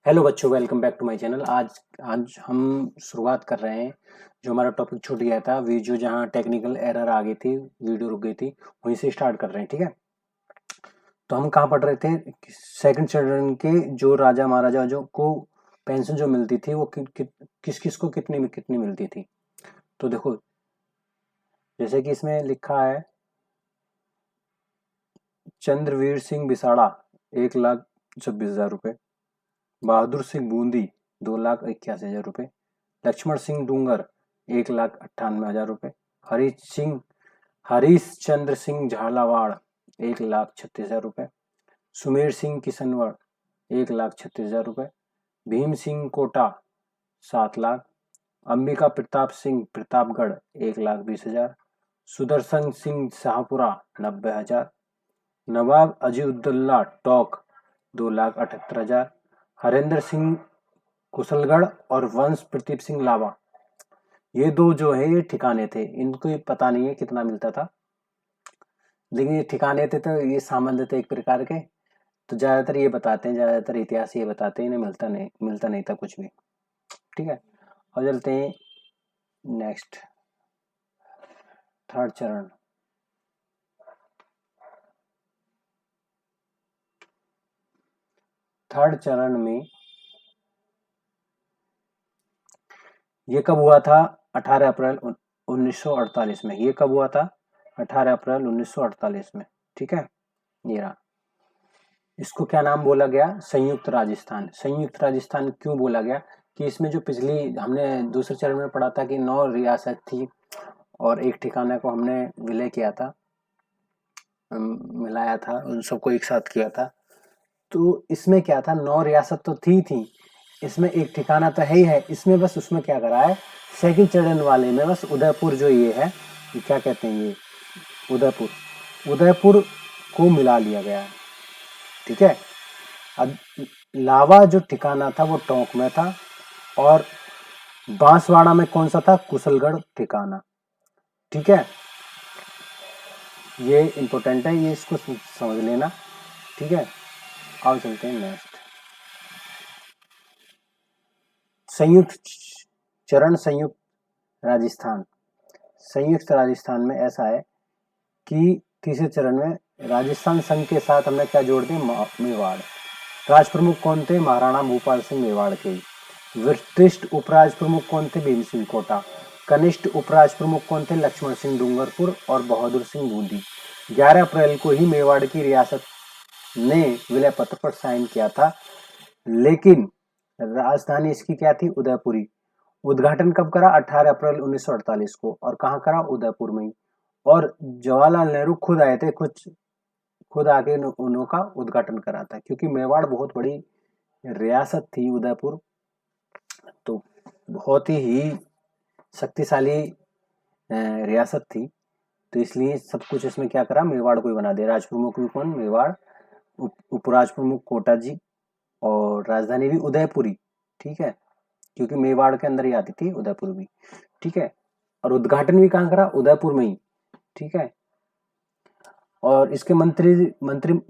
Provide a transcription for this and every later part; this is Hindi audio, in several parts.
हेलो बच्चों, welcome back to my channel. आज आज हम शुरुआत कर रहे हैं। जो हमारा टॉपिक छूट गया था, वीडियो जहां टेक्निकल एरर आ गई थी, वीडियो रुक गई थी, वहीं से स्टार्ट कर रहे हैं। ठीक है, तो हम कहाँ पढ़ रहे थे? सेकंड चरण के जो राजा महाराजा जो को पेंशन जो मिलती थी वो किस किस को कितनी मिलती थी। तो देखो, जैसे कि इसमें लिखा है, चंद्रवीर सिंह बिसाड़ा 1,26,000 रुपये, बहादुर सिंह बूंदी 2,81,000 रुपये, लक्ष्मण सिंह डूंगर 1,98,000 रुपये, हरीश चंद्र सिंह झालावाड़ 1,36,000 रुपये, सुमेर सिंह किशनगढ़ 1,36,000 रुपये, भीम सिंह कोटा 7 लाख, अंबिका प्रताप सिंह प्रतापगढ़ 1,20,000, सुदर्शन सिंह शाहपुरा 90,000, नवाब अजीउद्दौला टोक 2,78,000, हरेंद्र सिंह कुशलगढ़ और वंश प्रदीप सिंह लावा, ये दो जो है ये ठिकाने थे। इनको पता नहीं है कितना मिलता था, लेकिन ये ठिकाने थे तो ये संबंध थे एक प्रकार के। तो ज्यादातर ये बताते हैं, ज्यादातर इतिहास ये बताते हैं, इन्हें मिलता नहीं था कुछ भी। ठीक है, और चलते हैं नेक्स्ट, थर्ड चरण। थर्ड चरण में ये कब हुआ था? 18 अप्रैल 1948 में। ये कब हुआ था? 18 अप्रैल 1948 में। ठीक है, ये रहा। इसको क्या नाम बोला गया? संयुक्त राजस्थान। संयुक्त राजस्थान क्यों बोला गया? कि इसमें जो पिछली हमने दूसरे चरण में पढ़ा था कि 9 रियासत थी और एक ठिकाना को हमने विलय किया था, मिलाया था, उन सबको एक साथ किया था। तो इसमें क्या था, 9 रियासत तो थी, इसमें एक ठिकाना तो है ही है। इसमें बस उसमें क्या करा है, सेकंड चरण वाले में बस उदयपुर जो ये है, ये क्या कहते हैं, ये उदयपुर को मिला लिया गया है। ठीक है, अब लावा जो ठिकाना था वो टोंक में था, और बांसवाड़ा में कौन सा था? कुशलगढ़ ठिकाना। ठीक है, ये इंपॉर्टेंट है, ये इसको समझ लेना। ठीक है, आओ चलते हैं नेक्स्ट। संयुक्त चरण, संयुक्त राजस्थान। संयुक्त राजस्थान में ऐसा है कि तीसरे चरण में राजस्थान संघ के साथ हमने क्या जोड़ दिया? मेवाड़। राज प्रमुख कौन थे? महाराणा भूपाल सिंह मेवाड़ के। वरिष्ठ उपराज प्रमुख कौन थे? भीम सिंह कोटा। कनिष्ठ उपराज प्रमुख कौन थे? लक्ष्मण सिंह डूंगरपुर और बहादुर सिंह बूंदी। 11 अप्रैल को ही मेवाड़ की रियासत ने विलय पत्र पर साइन किया था, लेकिन राजधानी इसकी क्या थी? उदयपुरी। उद्घाटन कब करा? 18 अप्रैल 1948 को। और कहाँ करा? उदयपुर में ही। और जवाहरलाल नेहरू खुद आए थे, खुद आके उनका उद्घाटन करा था, क्योंकि मेवाड़ बहुत बड़ी रियासत थी उदयपुर, तो बहुत ही शक्तिशाली रियासत थी। तो इसलिए सब कुछ इसमें क्या करा, मेवाड़ को ही बना दिया। राज प्रमुख भी कौन? मेवाड़। उपराज प्रमुख कोटा जी, और राजधानी भी उदयपुरी। ठीक है, क्योंकि मेवाड़ के अंदर ही आती थी उदयपुर भी। ठीक है, और उद्घाटन भी कहाँ करा? उदयपुर में ही। ठीक है, और इसके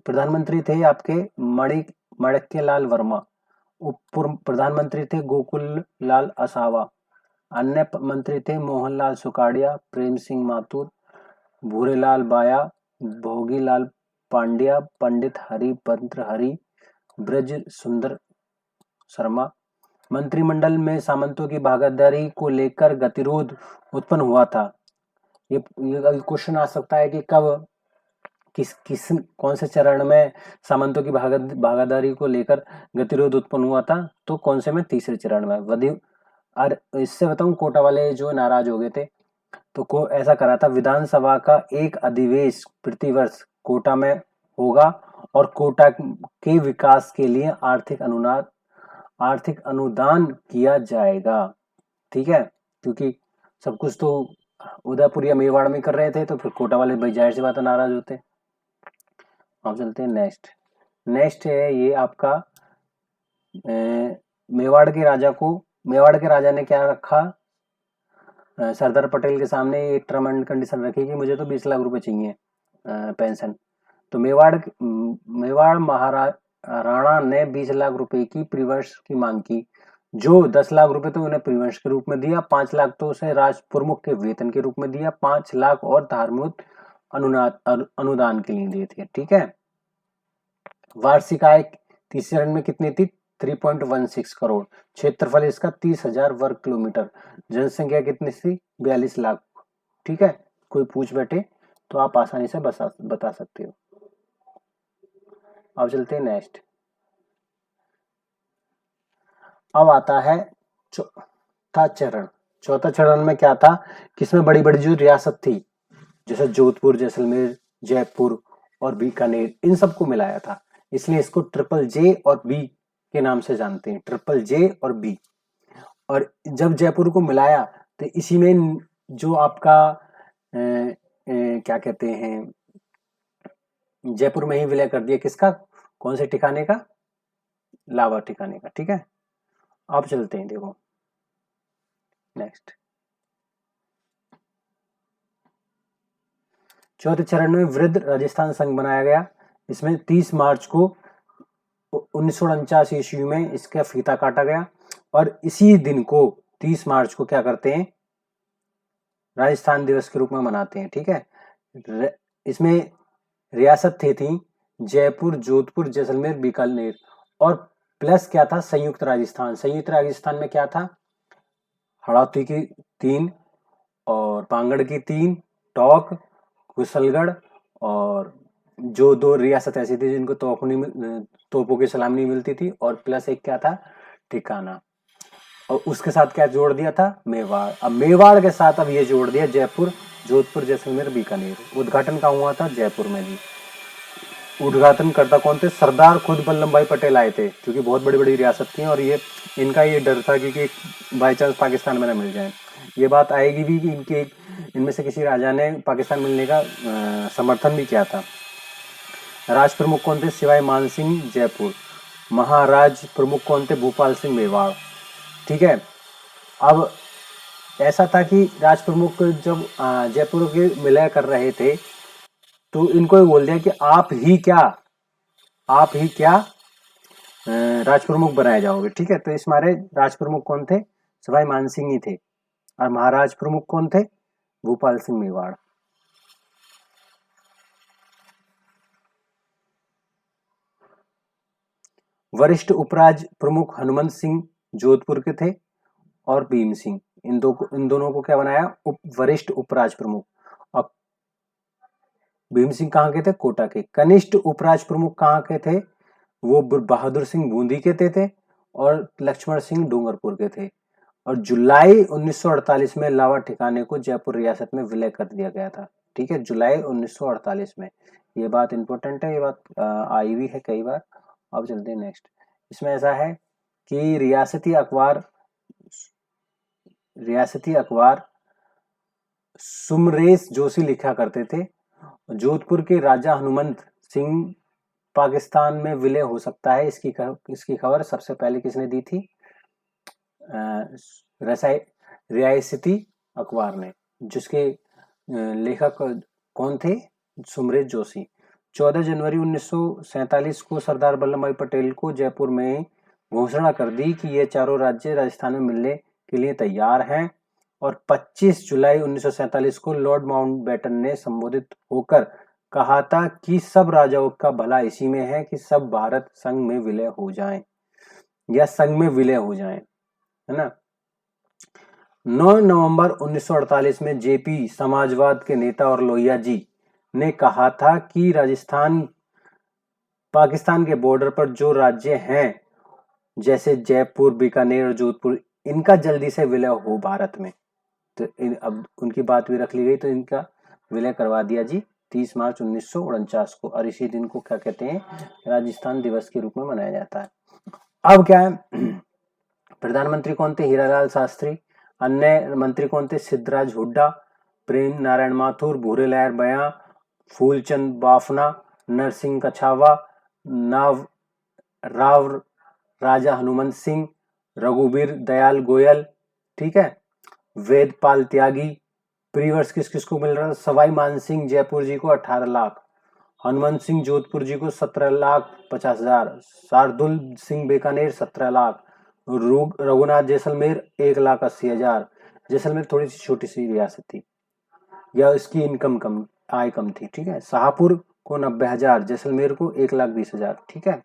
प्रधानमंत्री थे आपके मणिक्य लाल वर्मा। उप प्रधानमंत्री थे गोकुल लाल असावा। अन्य मंत्री थे मोहनलाल सुकाड़िया, प्रेम सिंह माथुर, भूरेलाल बाया, भोगीलाल पांड्या, पंडित हरिभद्र हरि, ब्रज सुंदर शर्मा। मंत्रिमंडल में सामंतों की भागीदारी को लेकर गतिरोध उत्पन्न हुआ था। ये क्वेश्चन आ सकता है कि कब, किस कौन से चरण में सामंतों की भागीदारी को लेकर गतिरोध उत्पन्न हुआ था? तो कौन से में? तीसरे चरण में। और इससे बताऊं, कोटा वाले जो नाराज हो गए थे, तो को ऐसा करा था, विधानसभा का एक अधिवेश प्रतिवर्ष कोटा में होगा और कोटा के विकास के लिए आर्थिक अनुदान किया जाएगा। ठीक है, क्योंकि सब कुछ तो उदयपुर या मेवाड़ में कर रहे थे, तो फिर कोटा वाले भाई जाहिर सी बात है नाराज होते। अब चलते हैं नेक्स्ट। नेक्स्ट है ये आपका, मेवाड़ के राजा ने क्या रखा? सरदार पटेल के सामने एक टर्म एंड कंडीशन रखी कि मुझे तो 20 लाख रुपए चाहिए पेंशन। तो राणा ने 20 लाख रुपए की प्रीवर्ष की मांग की। जो 10 लाख रुपए तो उन्हें प्रीवर्ष के रूप में दिया, 5 लाख तो उसे राज प्रमुख के वेतन के रूप में दिया, 5 लाख और धार्मिक अनुदान के लिए दिए थे। ठीक है, वार्षिक आय तीसरे चरण में कितनी थी? 3.16 करोड़। क्षेत्रफल इसका 30,000 वर्ग किलोमीटर। जनसंख्या कितनी थी? 42 लाख। ठीक है, कोई पूछ बैठे तो आप आसानी से बता सकते हो। अब चलते हैं नेक्स्ट। अब आता है चौथा चरण। चौथा चरण में क्या था? किसमें बड़ी बड़ी जो रियासत थी, जैसे जोधपुर, जैसलमेर, जयपुर और बीकानेर, इन सबको मिलाया था, इसलिए इसको ट्रिपल जे और बी के नाम से जानते हैं, ट्रिपल जे और बी। और जब जयपुर को मिलाया तो इसी में जो आपका क्या कहते हैं, जयपुर में ही विलय कर दिया। किसका? कौन से ठिकाने का? लावा ठिकाने का। ठीक है, अब चलते हैं, देखो नेक्स्ट। चौथे चरण में वृद्ध राजस्थान संघ बनाया गया। इसमें 30 मार्च को 1949 ईस्वी में इसका फीता काटा गया और इसी दिन को 30 मार्च को क्या करते हैं? राजस्थान दिवस के रूप में मनाते हैं। ठीक है, इसमें रियासत थी जयपुर, जोधपुर, जैसलमेर, बीकानेर और प्लस क्या था? संयुक्त राजस्थान। संयुक्त राजस्थान में क्या था? हड़ौती की 3 और पांगड़ की 3, टोंक, कुशलगढ़ और जो 2 रियासत ऐसी थी जिनको तोपों की सलामी नहीं मिलती थी, और प्लस एक क्या था? ठिकाना। और उसके साथ क्या जोड़ दिया था? मेवाड़। अब मेवाड़ के साथ अब ये जोड़ दिया जयपुर, जोधपुर, जैसलमेर, बीकानेर। उद्घाटन कहाँ हुआ था? जयपुर में जी। उद्घाटन करता कौन थे? सरदार खुद वल्लभ भाई पटेल आए थे, क्योंकि बहुत बड़ी बड़ी रियासत थी और ये इनका ये डर था कि बाई चांस पाकिस्तान में न मिल जाए। ये बात आएगी भी कि इनमें से किसी राजा ने पाकिस्तान मिलने का समर्थन भी किया था। राज प्रमुख कौन थे? सिवाई मान सिंह, जयपुर। महाराज प्रमुख कौन थे? भूपाल सिंह, मेवाड़। ठीक है, अब ऐसा था कि राज प्रमुख जब जयपुर के विलय कर रहे थे तो इनको ये बोल दिया कि आप ही क्या राज प्रमुख बनाए जाओगे। ठीक है, तो इस मारे राज प्रमुख कौन थे? सवाई मानसिंह ही थे। और महाराज प्रमुख कौन थे? भूपाल सिंह, मेवाड़। वरिष्ठ उपराज प्रमुख हनुमंत सिंह जोधपुर के थे और भीम सिंह, इन दोनों को क्या बनाया? वरिष्ठ उपराज प्रमुख। अब भीम सिंह कहाँ के थे? कोटा के। कनिष्ठ उपराज प्रमुख कहाँ के थे? वो बहादुर सिंह बूंदी के थे और लक्ष्मण सिंह डूंगरपुर के थे। और जुलाई 1948 में लावा ठिकाने को जयपुर रियासत में विलय कर दिया गया था। ठीक है, जुलाई 1948 में। ये बात इंपॉर्टेंट है, ये बात आई हुई है कई बार। अब चलते हैं नेक्स्ट। इसमें ऐसा है कि रियासती अखबार सुमरेश जोशी लिखा करते थे। जोधपुर के राजा हनुमंत सिंह पाकिस्तान में विलय हो सकता है, इसकी खबर सबसे पहले किसने दी थी? रियासती अखबार ने, जिसके लेखक कौन थे? सुमरेश जोशी। 14 जनवरी 1947 को सरदार वल्लभ भाई पटेल को जयपुर में घोषणा कर दी कि ये चारों राज्य राजस्थान में मिलने के लिए तैयार हैं। और 25 जुलाई 1947 को लॉर्ड माउंटबेटन ने संबोधित होकर कहा था कि सब राजाओं का भला इसी में है कि सब भारत संघ में विलय हो जाएं या संघ में विलय हो जाएं, है ना। 9 नवंबर 1948 में जेपी समाजवाद के नेता और लोहिया जी ने कहा था कि राजस्थान पाकिस्तान के बॉर्डर पर जो राज्य हैं जैसे जयपुर, बीकानेर और जोधपुर, इनका जल्दी से विलय हो भारत में। तो अब उनकी बात भी रख ली गई, तो इनका विलय करवा दिया जी 30 मार्च 1949 को। और इसी दिन को क्या कहते हैं? राजस्थान दिवस के रूप में मनाया जाता है। अब क्या है? प्रधानमंत्री कौन थे? हीरालाल शास्त्री। अन्य मंत्री कौन थे? सिद्धराज हुड्डा, प्रेम नारायण माथुर, भूरे लहर बयां, फूलचंद बाफना, नरसिंह कछावा, राव राजा हनुमंत सिंह, रघुवीर दयाल गोयल। ठीक है, वेदपाल त्यागी। प्रीवर्ष किस किस को मिल रहा है? सवाई मानसिंह जयपुर जी को 18 लाख, हनुमंत सिंह जोधपुर जी को 17,50,000, शार्दुल सिंह बीकानेर 17 लाख, रघुनाथ जैसलमेर 1,80,000। जैसलमेर थोड़ी सी छोटी सी रियासत थी या इसकी इनकम कम, आय कम थी, ठीक है। शाहपुर को 90,000, जैसलमेर को 1,20,000, ठीक है।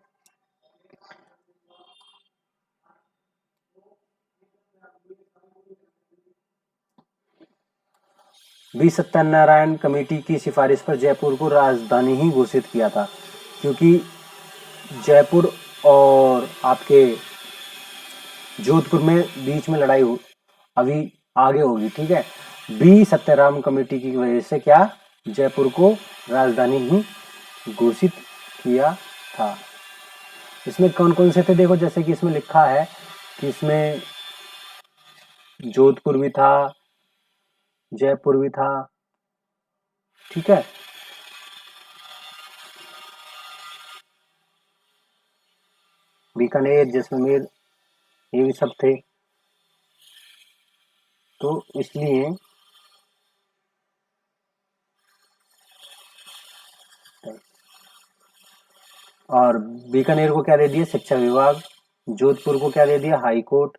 बी सत्यनारायण कमेटी की सिफारिश पर जयपुर को राजधानी ही घोषित किया था, क्योंकि जयपुर और आपके जोधपुर में बीच में लड़ाई अभी आगे होगी, ठीक है। बी सत्यराम कमेटी की वजह से क्या, जयपुर को राजधानी ही घोषित किया था। इसमें कौन कौन से थे देखो, जैसे कि इसमें लिखा है कि इसमें जोधपुर भी था, जयपुर भी था, ठीक है। बीकानेर, जैसलमेर, ये भी सब थे। तो इसलिए और बीकानेर को क्या दे दिया, शिक्षा विभाग। जोधपुर को क्या दे दिया, हाई कोर्ट।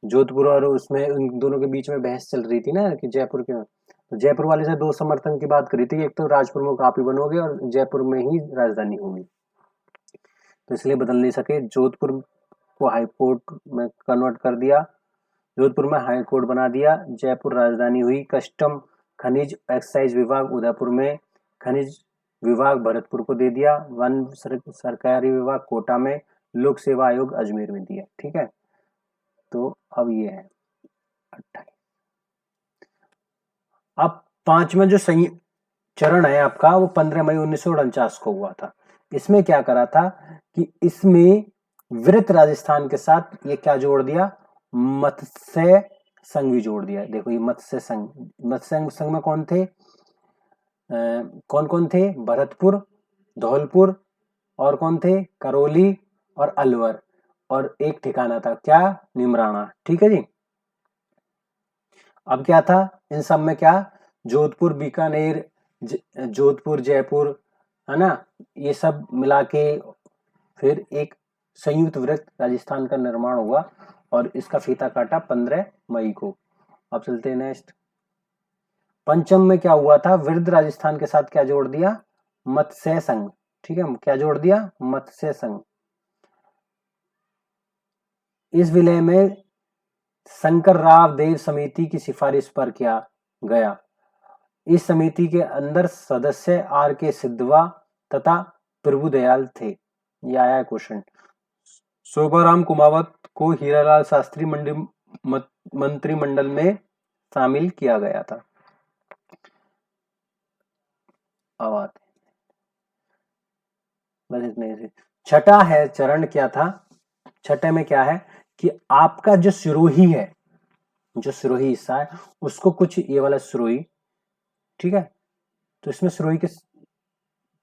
जोधपुर और उसमें उन दोनों के बीच में बहस चल रही थी ना कि जयपुर के, तो जयपुर वाले से दो समर्थन की बात करी थी, एक तो राजपुर में काफी बनोगे और जयपुर में ही राजधानी होगी, तो इसलिए बदल नहीं सके। जोधपुर को हाई कोर्ट में कन्वर्ट कर दिया, जोधपुर में हाई कोर्ट बना दिया, जयपुर राजधानी हुई। कस्टम, खनिज, एक्साइज विभाग उदयपुर में, खनिज विभाग भरतपुर को दे दिया, वन सरकारी विभाग कोटा में, लोक सेवा आयोग अजमेर में दिया, ठीक है। तो अब ये है 28। अब पांचवा जो चरण है आपका, वो 15 मई 1949 को हुआ था। इसमें क्या करा था कि इसमें वृत्त राजस्थान के साथ ये क्या जोड़ दिया, मत्स्य संघ भी जोड़ दिया। देखो ये मत्स्य संघ, मत्स्य संघ में कौन थे, कौन कौन थे, भरतपुर, धौलपुर, और कौन थे, करौली और अलवर, और एक ठिकाना था क्या, निमराना, ठीक है जी। अब क्या था इन सब में, क्या, जोधपुर, बीकानेर, जोधपुर, जयपुर, है ना, ये सब मिला के फिर एक संयुक्त वृत्त राजस्थान का निर्माण हुआ और इसका फीता काटा 15 मई को। अब चलते हैं नेक्स्ट। पंचम में क्या हुआ था, वृद्ध राजस्थान के साथ क्या जोड़ दिया, मत्स्य संघ, ठीक है। क्या जोड़ दिया, मत्स्य संघ। इस विलय में शंकर राव देव समिति की सिफारिश पर किया गया। इस समिति के अंदर सदस्य आर के सिद्धवा तथा प्रभुदयाल थे। ये आया क्वेश्चन। शोभाराम कुमावत को हीरालाल शास्त्री मंत्रिमंडल में शामिल किया गया था। अब बस इतने से। छठा है चरण, क्या था, छठे में क्या है कि आपका जो सिरोही है, जो सिरोही हिस्सा है, उसको कुछ ये वाला सिरोही, ठीक है, तो इसमें सिरोही के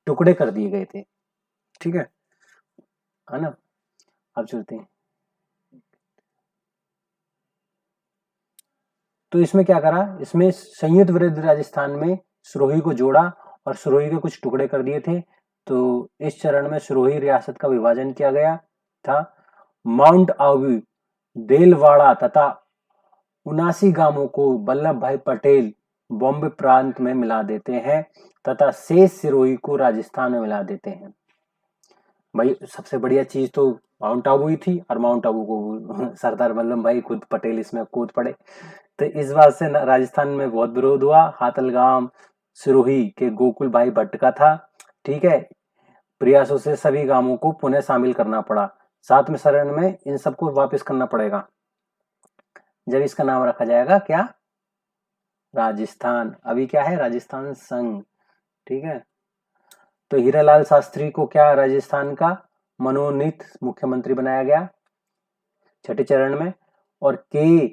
टुकड़े कर दिए गए थे, ठीक है ना। अब चलते हैं, तो इसमें क्या करा, इसमें संयुक्त वृत्त राजस्थान में सिरोही को जोड़ा और सिरोही के कुछ टुकड़े कर दिए थे। तो इस चरण में सिरोही रियासत का विभाजन किया गया था। माउंट आबू, देलवाड़ा तथा 79 गांवों को वल्लभ भाई पटेल बॉम्बे प्रांत में मिला देते हैं तथा शेष सिरोही को राजस्थान में मिला देते हैं। भाई सबसे बढ़िया चीज तो माउंट आबू ही थी, और माउंट आबू को सरदार वल्लभ भाई खुद पटेल इसमें कूद पड़े। तो इस बात से राजस्थान में बहुत विरोध हुआ। हाथलगाम सिरोही के गोकुल भाई भट्ट का था, ठीक है। प्रयासों से सभी गांवों को पुनः शामिल करना पड़ा। सातवें चरण में इन सबको वापस करना पड़ेगा, जब इसका नाम रखा जाएगा क्या, राजस्थान। अभी क्या है, राजस्थान संघ, ठीक है। तो हीरालाल शास्त्री को क्या, राजस्थान का मनोनीत मुख्यमंत्री बनाया गया छठे चरण में। और के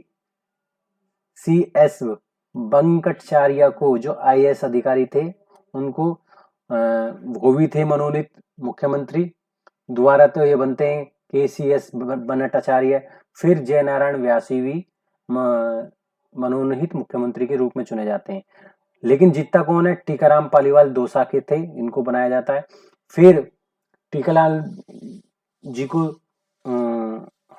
सी एस वेंकटाचार्य को, जो आईएएस अधिकारी थे, उनको वो भी थे मनोनीत मुख्यमंत्री। दोबारा तो ये बनते हैं के सी एस वेंकटाचार्य। फिर जयनारायण व्यासी भी मनोनीत मुख्यमंत्री के रूप में चुने जाते हैं। लेकिन जीतता कौन है? टीकाराम पालीवाल दौसा के थे, इनको बनाया जाता है। फिर टीकालाल जी को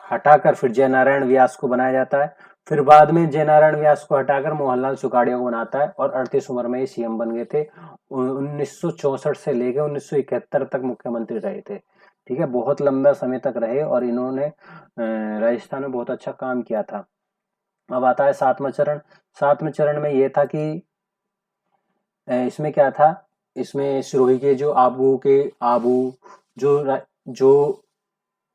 हटाकर फिर जयनारायण व्यास को बनाया जाता है। फिर बाद में जयनारायण व्यास को हटाकर मोहनलाल सुखाड़िया को बनाता है और 38 उम्र में ही सीएम बन गए थे। 1964 से लेकर 1971 तक मुख्यमंत्री रहे थे। ठीक है, बहुत लंबा समय तक रहे और इन्होंने राजस्थान में बहुत अच्छा काम किया था। अब आता है सातवां चरण। सातवें चरण में ये था कि इसमें क्या था, इसमें सिरोही के जो आबू जो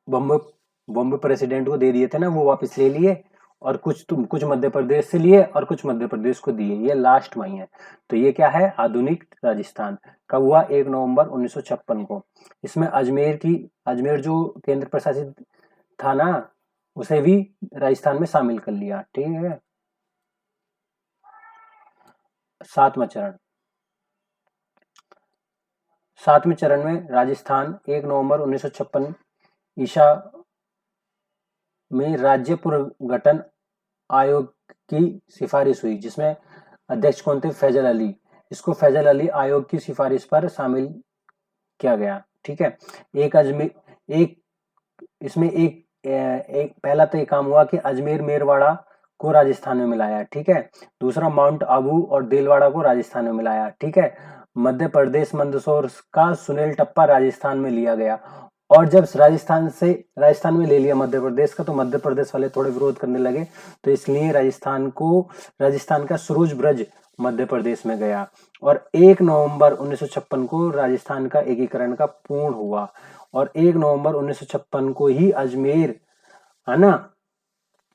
बॉम्बे प्रेसिडेंट को दे दिए थे ना, वो वापस ले लिए और कुछ मध्य प्रदेश से लिए और कुछ मध्य प्रदेश को दिए। ये लास्ट वही है। तो ये क्या है? आधुनिक राजस्थान। कब हुआ? 1 नवंबर 1956 को। इसमें अजमेर जो केंद्र प्रशासित था ना, उसे भी राजस्थान में शामिल कर लिया। ठीक है। सातवां चरण। सातवें चरण में राजस्थान 1 नवंबर 1956 ईसा में राज्य पुनर्गठन आयोग की सिफारिश हुई, जिसमें अध्यक्ष कौन थे? फैजल अली। इसको फैजल अली आयोग की सिफारिश पर शामिल किया गया। ठीक है। एक पहला तो ये काम हुआ कि अजमेर मेरवाड़ा को राजस्थान में मिलाया। ठीक है। दूसरा, माउंट आबू और देलवाड़ा को राजस्थान में मिलाया। ठीक है। मध्य प्रदेश मंदसौर का सुनील टप्पा राजस्थान में लिया गया। और जब राजस्थान में ले लिया मध्य प्रदेश का, तो मध्य प्रदेश वाले थोड़े विरोध करने लगे, तो इसलिए राजस्थान का सुरूज ब्रज मध्य प्रदेश में गया। और 1 नवंबर 1956 को राजस्थान का एकीकरण का पूर्ण हुआ। और 1 नवंबर 1956 को ही अजमेर, है ना,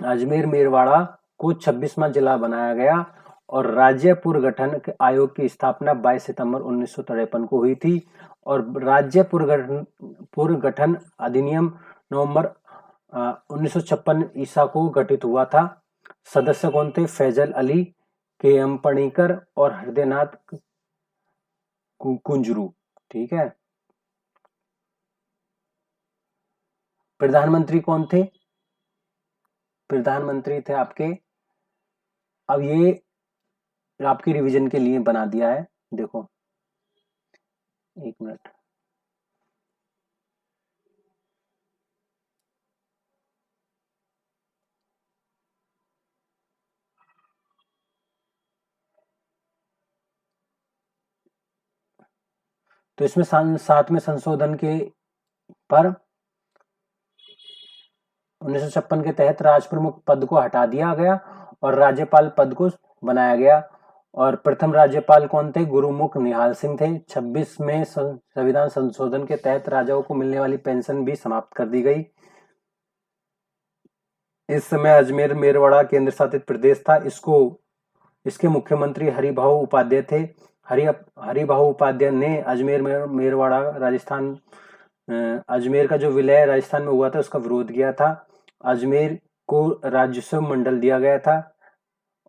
अजमेर मेरवाड़ा को 26वां जिला बनाया गया। और राज्य पुनर्गठन आयोग की स्थापना 22 सितंबर 1953 को हुई थी। और राज्य पुनर्गठन अधिनियम नवंबर 1956 ईसा को गठित हुआ था। सदस्य कौन थे? फैजल अली, के एम पणिकर और हृदयनाथ कुंजरू। ठीक है। प्रधानमंत्री कौन थे? प्रधानमंत्री थे आपके, अब ये आपकी रिवीजन के लिए बना दिया है, देखो 1 मिनट। तो इसमें 7वें संशोधन के पर 1956 के तहत राज प्रमुख पद को हटा दिया गया और राज्यपाल पद को बनाया गया। और प्रथम राज्यपाल कौन थे? गुरुमुख निहाल सिंह थे। 26 में संविधान संशोधन के तहत राजाओं को मिलने वाली पेंशन भी समाप्त कर दी गई। इस समय अजमेर मेरवाड़ा केंद्र शासित प्रदेश था। इसके मुख्यमंत्री हरिभाऊ उपाध्याय थे। हरिभाऊ उपाध्याय ने अजमेर मेरवाड़ा राजस्थान, अजमेर का जो विलय राजस्थान में हुआ था उसका विरोध किया था। अजमेर को राजस्व मंडल दिया गया था।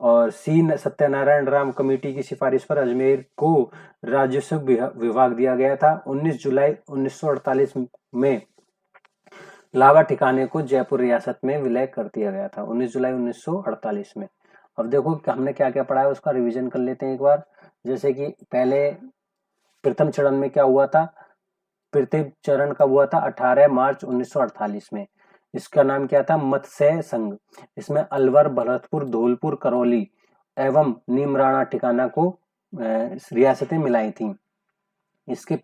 और सी सत्यनारायण राम कमेटी की सिफारिश पर अजमेर को राजस्व विभाग दिया गया था। 19 जुलाई 1948 में लावा ठिकाने को जयपुर रियासत में विलय कर दिया गया था। 19 जुलाई 1948 में। अब देखो कि हमने क्या क्या पढ़ा है, उसका रिवीजन कर लेते हैं एक बार। जैसे कि पहले प्रथम चरण में क्या हुआ था? प्रथम चरण कब हुआ था? 18 मार्च 1948 में। इसका नाम क्या था? मत्स्य संघ। इसमें अलवर, भरतपुर, धौलपुर, करौली एवं नीमराणा ठिकाना को रियासतें मिलाई थी। इसके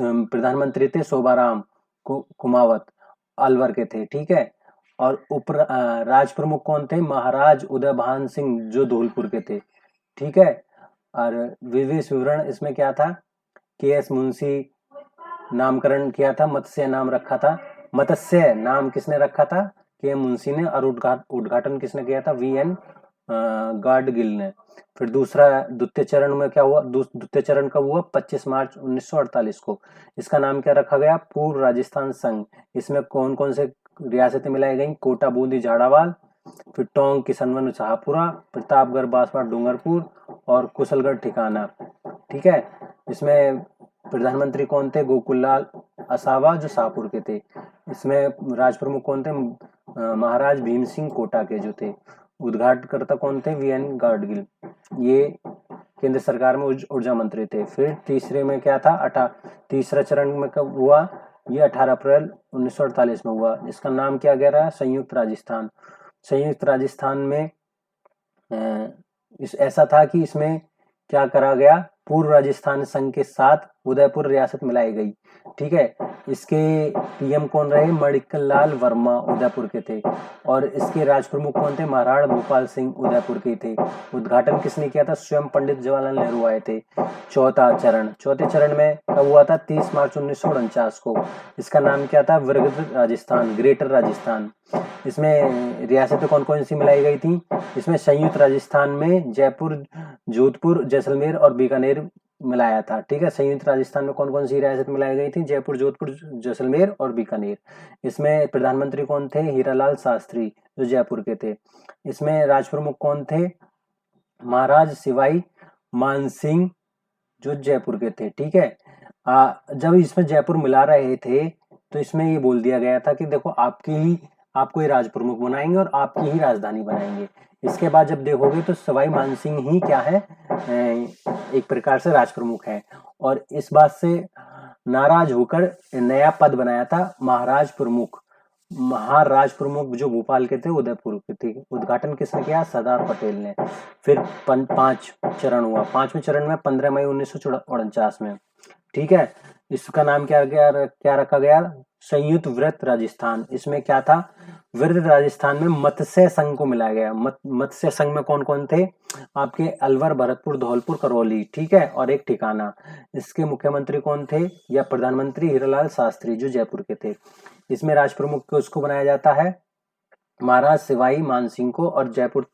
प्रधानमंत्री थे शोभाराम कुमावत, अलवर के थे। ठीक है। और राज प्रमुख कौन थे? महाराज उदयभान सिंह, जो धौलपुर के थे। ठीक है। और विवरण इसमें क्या था? के.एस. मुंशी नामकरण किया था, मत्स्य नाम रखा था। मत्स्य नाम किसने रखा था? के मुंशी ने। और उद्घाटन किसने किया था? वी.एन. गाडगिल ने। फिर द्वितीय चरण में क्या हुआ? द्वितीय चरण कब हुआ? 25 मार्च 1948 को। इसका नाम क्या रखा गया? पूर्व राजस्थान संघ। इसमें कौन कौन से रियासतें मिलाई गई? कोटा, बूंदी, झालावाड़, फिर टोंक, किशनगंज, शाहपुरा, प्रतापगढ़, बांसवाड़ा, डूंगरपुर और कुशलगढ़ ठिकाना। ठीक है। इसमें प्रधानमंत्री कौन थे? गोकुललाल असावा, जो शाहपुर के थे। इसमें राज प्रमुख कौन थे? महाराज भीम सिंह कोटा के जो थे। उद्घाटनकर्ता कौन थे? वी.एन. गाडगिल। ये केंद्र सरकार में ऊर्जा मंत्री थे। फिर तीसरे में क्या था, तीसरा चरण में कब हुआ, ये 18 अप्रैल 1948 में हुआ। इसका नाम क्या गया रहा, संयुक्त राजस्थान। संयुक्त राजस्थान में ऐसा था कि इसमें क्या करा गया, पूर्व राजस्थान संघ के साथ उदयपुर रियासत मिलाई गई। ठीक है, इसके पीएम कौन रहे, मणिकर लाल वर्मा उदयपुर के थे, और इसके राज प्रमुख कौन थे, महाराणा भूपाल सिंह उदयपुर के थे। उद्घाटन किसने किया था, स्वयं पंडित जवाहरलाल नेहरू आए थे। चौथे चरण में कब हुआ था, 30 मार्च 1949 को। इसका नाम क्या था, विरगत राजस्थान, ग्रेटर राजस्थान। इसमें रियासतें कौन कौन सी मिलाई गई थी, इसमें संयुक्त राजस्थान में जयपुर, जोधपुर, जैसलमेर और बीकानेर मिलाया था। ठीक है, संयुक्त राजस्थान में कौन कौन सी रियासत मिलाई गई थी, जयपुर, जोधपुर, जैसलमेर और बीकानेर। इसमें प्रधानमंत्री कौन थे, हीरालाल शास्त्री जो जयपुर के थे। इसमें राज प्रमुख कौन थे, महाराज सिवाई मानसिंह जो जयपुर के थे। ठीक है, जब इसमें जयपुर मिला रहे थे तो इसमें ये बोल दिया गया था कि देखो आपको ही राज प्रमुख बनाएंगे और आपकी ही राजधानी बनाएंगे। इसके बाद जब देखोगे तो सवाई मानसिंह ही क्या है, एक प्रकार से राज प्रमुख है, और इस बात से नाराज होकर नया पद बनाया था महाराज प्रमुख। महाराज प्रमुख जो भोपाल के थे, उदयपुर के थे। उद्घाटन किसने किया, सरदार पटेल ने। फिर 5 चरण हुआ। 5वें चरण में 15 मई 1949 में। ठीक है, इसका नाम क्या रखा गया, संयुक्त वृत्त राजस्थान। इसमें क्या था, वृत्त राजस्थान में मत्स्य संघ को मिलाया गया। मत्स्य संघ में कौन कौन थे, आपके अलवर, भरतपुर, धौलपुर, करौली। ठीक है, और एक ठिकाना। इसके मुख्यमंत्री कौन थे, या प्रधानमंत्री हीरालाल शास्त्री जो जयपुर के थे। इसमें राज प्रमुख को उसको बनाया जाता है महाराज सिवाई मानसिंह को, और जयपुर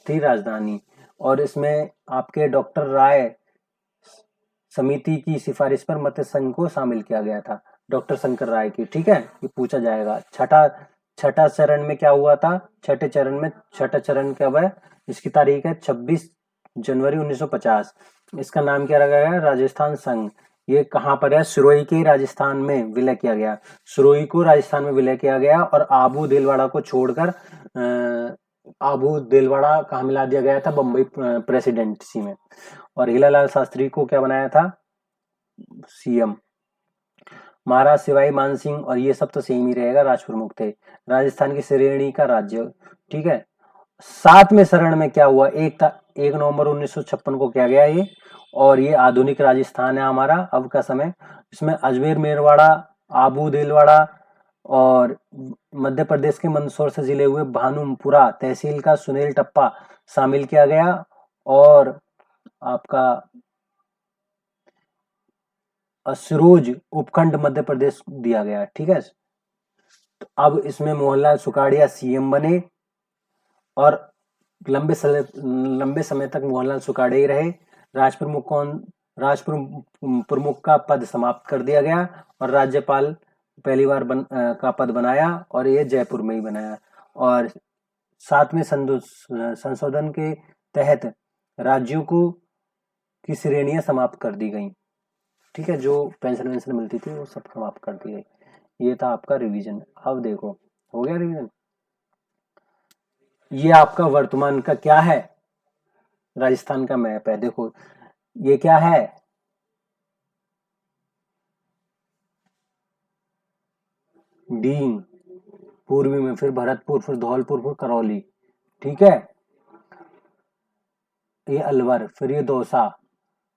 थी राजधानी। और इसमें आपके डॉक्टर राय समिति की सिफारिश पर मत्स्य संघ को शामिल किया गया था, डॉक्टर शंकर राय की। ठीक है, ये पूछा जाएगा। छठा चरण में क्या हुआ था, छठा चरण कब है, इसकी तारीख है 26 जनवरी 1950। इसका नाम क्या रखा गया, राजस्थान संघ। ये कहाँ पर है, सिरोही के राजस्थान में विलय किया गया। सिरोही को राजस्थान में विलय किया गया, और आबू देलवाड़ा को छोड़कर आबू देलवाड़ा कहाँ मिला दिया गया था, बम्बई प्रेसिडेंसी में। और हीरालाल शास्त्री को क्या बनाया था, सीएम। महाराज सिवाई मानसिंह और ये सब तो सेम ही रहेगा, राज प्रमुख थे। राजस्थान की श्रेणी का राज्य। ठीक है, 7वें चरण में क्या हुआ, 1 नवंबर 1956 को किया गया ये, और ये आधुनिक राजस्थान है हमारा अब का समय। इसमें अजमेर, मेरवाड़ा, आबू देलवाड़ा और मध्य प्रदेश के मंदसौर से जिले हुए भानुपुरा तहसील का सुनील टप्पा शामिल किया गया, और आपका सिरोज उपखंड मध्य प्रदेश दिया गया। ठीक है, तो अब इसमें मोहनलाल सुखाड़िया सीएम बने, और लंबे समय तक मोहनलाल सुखाड़िया ही रहे। राज प्रमुख का पद समाप्त कर दिया गया, और राज्यपाल पहली बार का पद बनाया, और ये जयपुर में ही बनाया। और 7वें संशोधन के तहत राज्यों को की श्रेणियां समाप्त कर दी गई। ठीक है, जो पेंशन मिलती थी वो सब समाप्त कर दी गई। ये था आपका रिवीजन। अब देखो, हो गया रिवीजन। ये आपका वर्तमान का क्या है, राजस्थान का मैप है। देखो ये क्या है, डींग पूर्वी में, फिर भरतपुर, फिर धौलपुर, फिर करौली। ठीक है, ये अलवर, फिर ये दौसा।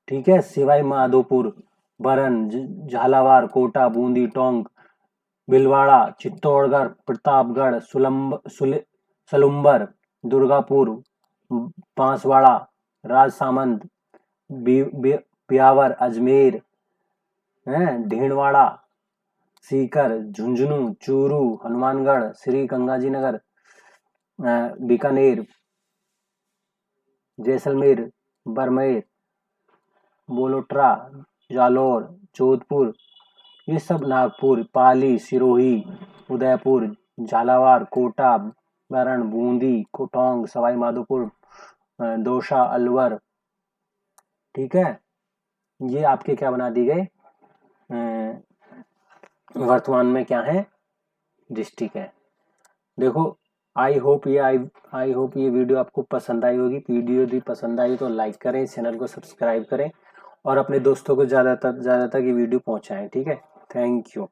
ठीक है, सिवाई माधोपुर, बरन, झालावाड़, कोटा, बूंदी, टोंक, भिलवाड़ा, चित्तौड़गढ़, प्रतापगढ़, सलुम्बर, दुर्गापुर, बांसवाड़ा, राजसामंद, ब्यावर, अजमेर, ढींडवाड़ा, सीकर, झुंझुनू, चूरू, हनुमानगढ़, श्री गंगाजी नगर, बीकानेर, जैसलमेर, बरमेर, बोलोट्रा, जालोर, जोधपुर, ये सब, नागपुर, पाली, सिरोही, उदयपुर, झालावाड़, कोटा, बरन, बूंदी, टोंक, सवाई माधोपुर, दौसा, अलवर। ठीक है, ये आपके क्या बना दी गए, वर्तमान में क्या है, डिस्ट्रिक्ट है। देखो आई होप ये वीडियो आपको पसंद आई होगी। वीडियो यदि पसंद आई तो लाइक करें, चैनल को सब्सक्राइब करें और अपने दोस्तों को ज़्यादा तक ये वीडियो पहुंचाएं। ठीक है, थैंक यू।